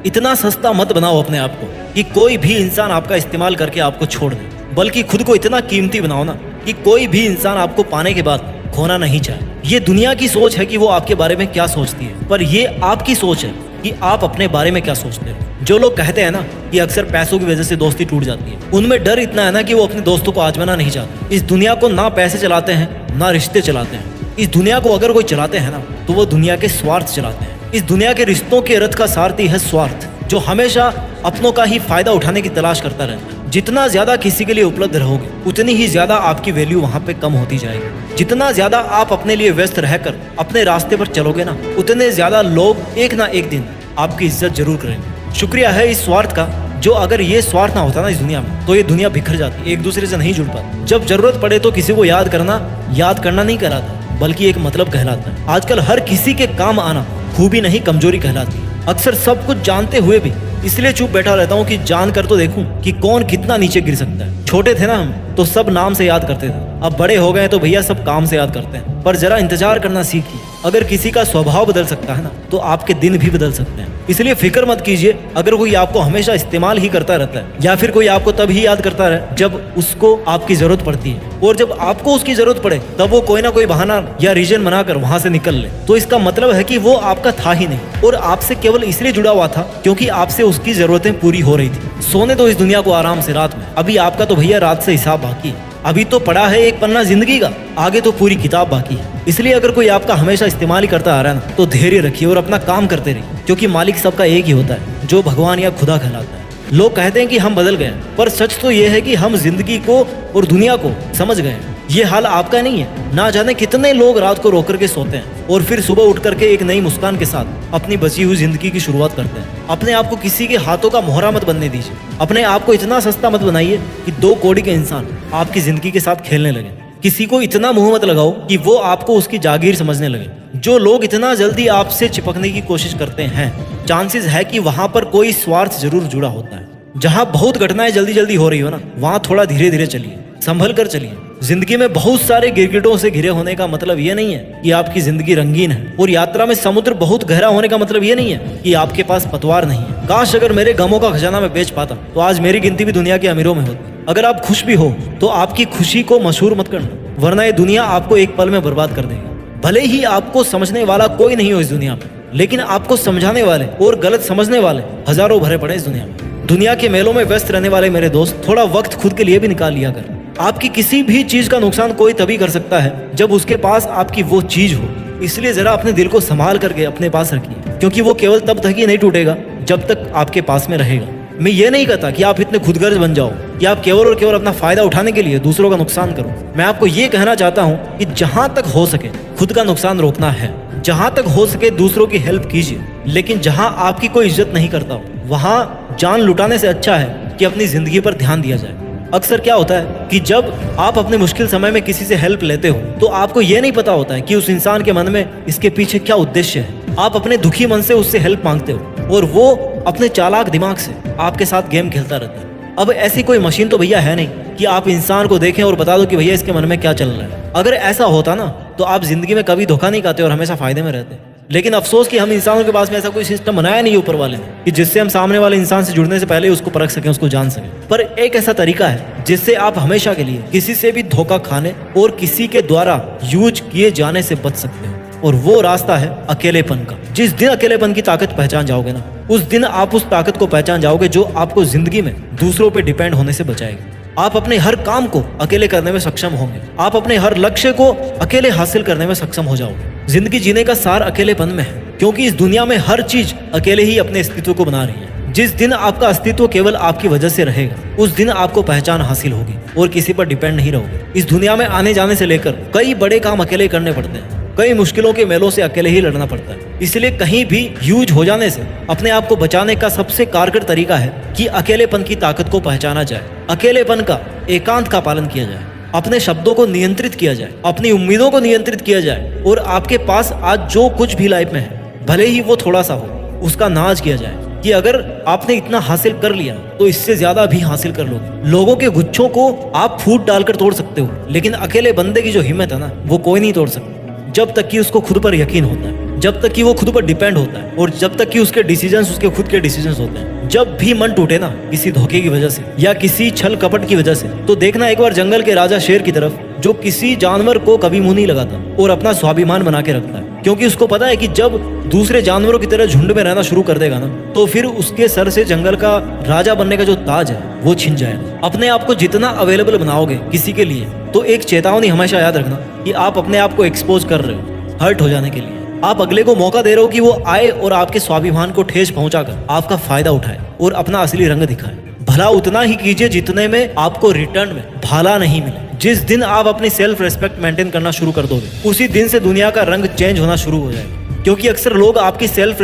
इतना सस्ता मत बनाओ अपने आप को कि कोई भी इंसान आपका इस्तेमाल करके आपको छोड़ दे, बल्कि खुद को इतना कीमती बनाओ ना कि कोई भी इंसान आपको पाने के बाद खोना नहीं चाहे। ये दुनिया की सोच है कि वो आपके बारे में क्या सोचती है, पर ये आपकी सोच है कि आप अपने बारे में क्या सोचते हो। जो लोग कहते हैं ना कि अक्सर पैसों की वजह से दोस्ती टूट जाती है, उनमें डर इतना है ना कि वो अपने दोस्तों को आजमाना नहीं चाहते। इस दुनिया को ना पैसे चलाते हैं ना रिश्ते चलाते हैं। इस दुनिया को अगर कोई चलाते हैं ना तो वो दुनिया के स्वार्थ चलाते हैं। इस दुनिया के रिश्तों के रथ का सारथी है स्वार्थ, जो हमेशा अपनों का ही फायदा उठाने की तलाश करता रहता है। जितना ज्यादा किसी के लिए उपलब्ध रहोगे उतनी ही ज्यादा आपकी वैल्यू वहां पे कम होती जाएगी। जितना ज्यादा आप अपने लिए व्यस्त रहकर अपने रास्ते पर चलोगे ना, उतने ज्यादा लोग एक ना एक दिन आपकी इज्जत जरूर करेंगे। शुक्रिया है इस स्वार्थ का, जो अगर ये स्वार्थ ना होता ना इस दुनिया में तो ये दुनिया बिखर जाती, एक दूसरे से नहीं जुड़ पाती। जब जरूरत पड़े तो किसी को याद करना नहीं कहलाता, बल्कि एक मतलब कहलाता है। आजकल हर किसी के काम आना खूबी नहीं कमजोरी कहलाती है। अक्सर सब कुछ जानते हुए भी इसलिए चुप बैठा रहता हूँ कि जान कर तो देखूं कि कौन कितना नीचे गिर सकता है। छोटे थे ना हम तो सब नाम से याद करते थे, अब बड़े हो गए तो भैया सब काम से याद करते हैं। पर जरा इंतजार करना सीखिए, अगर किसी का स्वभाव बदल सकता है ना तो आपके दिन भी बदल सकते हैं। इसलिए फिक्र मत कीजिए अगर कोई आपको हमेशा इस्तेमाल ही करता रहता है, या फिर कोई आपको तब ही याद करता रहे जब उसको आपकी जरूरत पड़ती है, और जब आपको उसकी जरूरत पड़े तब वो कोई ना कोई बहाना या रीजन बनाकर वहां से निकल ले, तो इसका मतलब है कि वो आपका था ही नहीं और आपसे केवल इसलिए जुड़ा हुआ था क्योंकि आपसे उसकी जरूरतें पूरी हो रही थी। सोने दो इस दुनिया को आराम से रात में, अभी आपका तो भैया रात से हिसाब बाकी है। अभी तो पड़ा है एक पन्ना जिंदगी का, आगे तो पूरी किताब बाकी है। इसलिए अगर कोई आपका हमेशा इस्तेमाल ही करता आ रहा है ना तो धैर्य रखिए और अपना काम करते रहिए, क्योंकि मालिक सबका एक ही होता है, जो भगवान या खुदा कहलाता है। लोग कहते हैं कि हम बदल गए, पर सच तो ये है कि हम जिंदगी को और दुनिया को समझ गए। ये हाल आपका नहीं है। ना जाने कितने लोग रात को रो करके सोते हैं और फिर सुबह उठ करके एक नई मुस्कान के साथ अपनी बची हुई जिंदगी की शुरुआत करते हैं। अपने आप को किसी के हाथों का मोहरा मत बनने दीजिए। अपने आप को इतना सस्ता मत बनाइए कि 2 कौड़ी के इंसान आपकी जिंदगी के साथ खेलने लगे। किसी को इतना मुंह मत लगाओ कि वो आपको उसकी जागीर समझने लगे। जो लोग इतना जल्दी आपसे चिपकने की कोशिश करते हैं, चांसेस है कि वहां पर कोई स्वार्थ जरूर जुड़ा होता है। जहां बहुत घटनाएं जल्दी जल्दी हो रही हो ना, वहां थोड़ा धीरे धीरे चलिए, संभल कर चलिए। जिंदगी में बहुत सारे गिरगिटों से घिरे होने का मतलब ये नहीं है कि आपकी जिंदगी रंगीन है, और यात्रा में समुद्र बहुत गहरा होने का मतलब ये नहीं है कि आपके पास पतवार नहीं है। काश अगर मेरे गमों का खजाना मैं बेच पाता तो आज मेरी गिनती भी दुनिया के अमीरों में होती। अगर आप खुश भी हो तो आपकी खुशी को मशहूर मत करना, वरना ये दुनिया आपको एक पल में बर्बाद कर देगी। भले ही आपको समझने वाला कोई नहीं हो इस दुनिया में, लेकिन आपको समझाने वाले और गलत समझने वाले हजारों भरे पड़े इस दुनिया में। दुनिया के मेलों में व्यस्त रहने वाले मेरे दोस्त, थोड़ा वक्त खुद के लिए भी निकाल लिया कर। आपकी किसी भी चीज का नुकसान कोई तभी कर सकता है जब उसके पास आपकी वो चीज हो। इसलिए जरा अपने दिल को संभाल करके अपने पास रखिए, क्योंकि वो केवल तब तक ही नहीं टूटेगा जब तक आपके पास में रहेगा। मैं ये नहीं कहता कि आप इतने खुदगर्ज बन जाओ कि आप केवल और केवल अपना फायदा उठाने के लिए दूसरों का नुकसान करो। मैं आपको ये कहना चाहता हूँ कि जहां तक हो सके खुद का नुकसान रोकना है, जहां तक हो सके दूसरों की हेल्प कीजिए, लेकिन जहां आपकी कोई इज्जत नहीं करता हो वहां जान लुटाने से अच्छा है कि अपनी जिंदगी पर ध्यान दिया जाए। अक्सर क्या होता है कि जब आप अपने मुश्किल समय में किसी से हेल्प लेते हो तो आपको ये नहीं पता होता है कि उस इंसान के मन में इसके पीछे क्या उद्देश्य है। आप अपने दुखी मन से उससे हेल्प मांगते हो और वो अपने चालाक दिमाग से आपके साथ गेम खेलता रहता है। अब ऐसी कोई मशीन तो भैया है नहीं कि आप इंसान को देखें और बता दो कि भैया इसके मन में क्या चल रहा है। अगर ऐसा होता ना तो आप जिंदगी में कभी धोखा नहीं खाते और हमेशा फायदे में रहते। लेकिन अफसोस कि हम इंसानों के पास में ऐसा कोई सिस्टम बनाया नहीं ऊपर वाले ने कि जिससे हम सामने वाले इंसान से जुड़ने से पहले उसको परख सकें, उसको जान सकें। पर एक ऐसा तरीका है जिससे आप हमेशा के लिए किसी से भी धोखा खाने और किसी के द्वारा यूज किए जाने से बच सकते हैं, और वो रास्ता है अकेलेपन का। जिस दिन अकेलेपन की ताकत पहचान जाओगे ना, उस दिन आप उस ताकत को पहचान जाओगे जो आपको जिंदगी में दूसरों पे डिपेंड होने से बचाएगी। आप अपने हर काम को अकेले करने में सक्षम होंगे। आप अपने हर लक्ष्य को अकेले हासिल करने में सक्षम हो जाओगे। जिंदगी जीने का सार अकेलेपन में है, क्योंकि इस दुनिया में हर चीज अकेले ही अपने अस्तित्व को बना रही है। जिस दिन आपका अस्तित्व केवल आपकी वजह से रहेगा, उस दिन आपको पहचान हासिल होगी और किसी पर डिपेंड नहीं रहोगे। इस दुनिया में आने जाने से लेकर कई बड़े काम अकेले करने पड़ते हैं, कई मुश्किलों के मेलों से अकेले ही लड़ना पड़ता है। इसलिए कहीं भी यूज हो जाने से अपने आप को बचाने का सबसे कारगर तरीका है कि अकेलेपन की ताकत को पहचाना जाए, अकेलेपन का एकांत का पालन किया जाए, अपने शब्दों को नियंत्रित किया जाए, अपनी उम्मीदों को नियंत्रित किया जाए, और आपके पास आज जो कुछ भी लाइफ में है, भले ही वो थोड़ा सा हो, उसका नाज किया जाए कि अगर आपने इतना हासिल कर लिया तो इससे ज्यादा भी हासिल कर लोगे। लोगों के गुच्छों को आप फूट डालकर तोड़ सकते हो, लेकिन अकेले बंदे की जो हिम्मत है ना, वो कोई नहीं तोड़ सकता जब तक कि उसको खुद पर यकीन होता है। जब तक कि वो खुद पर डिपेंड होता है और जब तक कि उसके डिसीजंस उसके खुद के डिसीजंस होते हैं। जब भी मन टूटे ना किसी धोखे की वजह से या किसी छल कपट की वजह से, तो देखना एक बार जंगल के राजा शेर की तरफ, जो किसी जानवर को कभी मुंह नहीं लगाता और अपना स्वाभिमान बना के रखता है, क्योंकि उसको पता है कि जब दूसरे जानवरों की तरह झुंड में रहना शुरू कर देगा ना, तो फिर उसके सर से जंगल का राजा बनने का जो ताज है वो छिन जाएगा। अपने आप को जितना अवेलेबल बनाओगे किसी के लिए, तो एक चेतावनी हमेशा याद रखना कि आप अपने आप को एक्सपोज कर रहे हो हर्ट हो जाने के लिए। आप अगले को मौका दे रहे हो कि वो आए और आपके स्वाभिमान को ठेस पहुंचाकर आपका फायदा उठाए और अपना असली रंग दिखाए। भला उतना ही कीजिए जितने में आपको रिटर्न में भाला नहीं मिले। जिस दिन आप अपनी सेल्फ रेस्पेक्ट मेंटेन करना शुरू कर दोगे, उसी दिन से दुनिया का रंग चेंज होना शुरू हो जाएगा। क्योंकि अक्सर लोग आपकी सेल्फ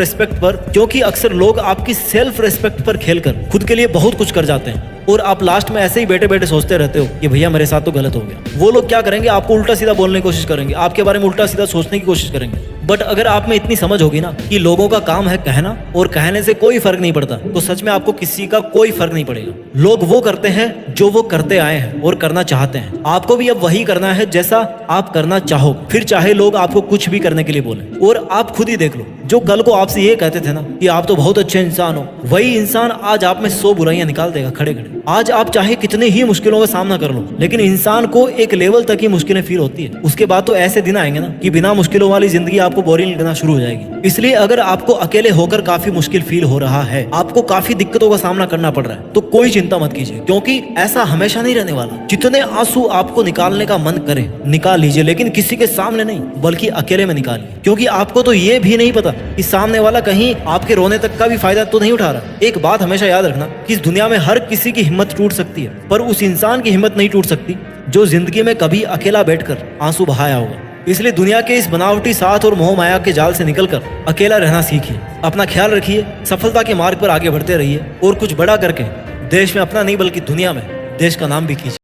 रेस्पेक्ट पर खेलकर खुद के लिए बहुत कुछ कर जाते हैं और आप लास्ट में ऐसे ही बैठे बैठे सोचते रहते हो कि भैया मेरे साथ तो गलत हो गया। वो लोग क्या करेंगे, आपको उल्टा सीधा बोलने की कोशिश करेंगे, आपके बारे में उल्टा सीधा सोचने की कोशिश करेंगे। बट अगर आप में इतनी समझ होगी ना कि लोगों का काम है कहना और कहने से कोई फर्क नहीं पड़ता, तो सच में आपको किसी का कोई फर्क नहीं पड़ेगा। लोग वो करते हैं जो वो करते आए हैं और करना चाहते हैं। आपको भी अब वही करना है जैसा आप करना चाहो, फिर चाहे लोग आपको कुछ भी करने के लिए बोले। और आप खुद ही देख लो, जो कल को आपसे ये कहते थे ना कि आप तो बहुत अच्छे इंसान हो, वही इंसान आज आप में 100 बुराइयां निकाल देगा खड़े खड़े। आज आप चाहे कितने ही मुश्किलों का सामना कर लो, लेकिन इंसान को एक लेवल तक ही मुश्किलें फील होती है। उसके बाद तो ऐसे दिन आएंगे ना कि बिना मुश्किलों वाली जिंदगी आपको बोरिंग लगना शुरू हो जाएगी। इसलिए अगर आपको अकेले होकर काफी मुश्किल फील हो रहा है, आपको काफी दिक्कतों का सामना करना पड़ रहा है, तो कोई चिंता मत कीजिए, क्योंकि ऐसा हमेशा नहीं रहने वाला। जितने आंसू आपको निकालने का मन करे निकाल लीजिए, लेकिन किसी के सामने नहीं बल्कि अकेले में निकालिए। क्योंकि आपको तो ये भी नहीं पता कि सामने वाला कहीं आपके रोने तक का भी फायदा तो नहीं उठा रहा। एक बात हमेशा याद रखना कि इस दुनिया में हर किसी की हिम्मत टूट सकती है, पर उस इंसान की हिम्मत नहीं टूट सकती जो जिंदगी में कभी अकेला बैठकर आंसू बहाया होगा। इसलिए दुनिया के इस बनावटी साथ और मोह माया के जाल से निकलकर अकेला रहना सीखिए। अपना ख्याल रखिए, सफलता के मार्ग पर आगे बढ़ते रहिए और कुछ बड़ा करके देश में अपना नहीं बल्कि दुनिया में देश का नाम भी कीजिए।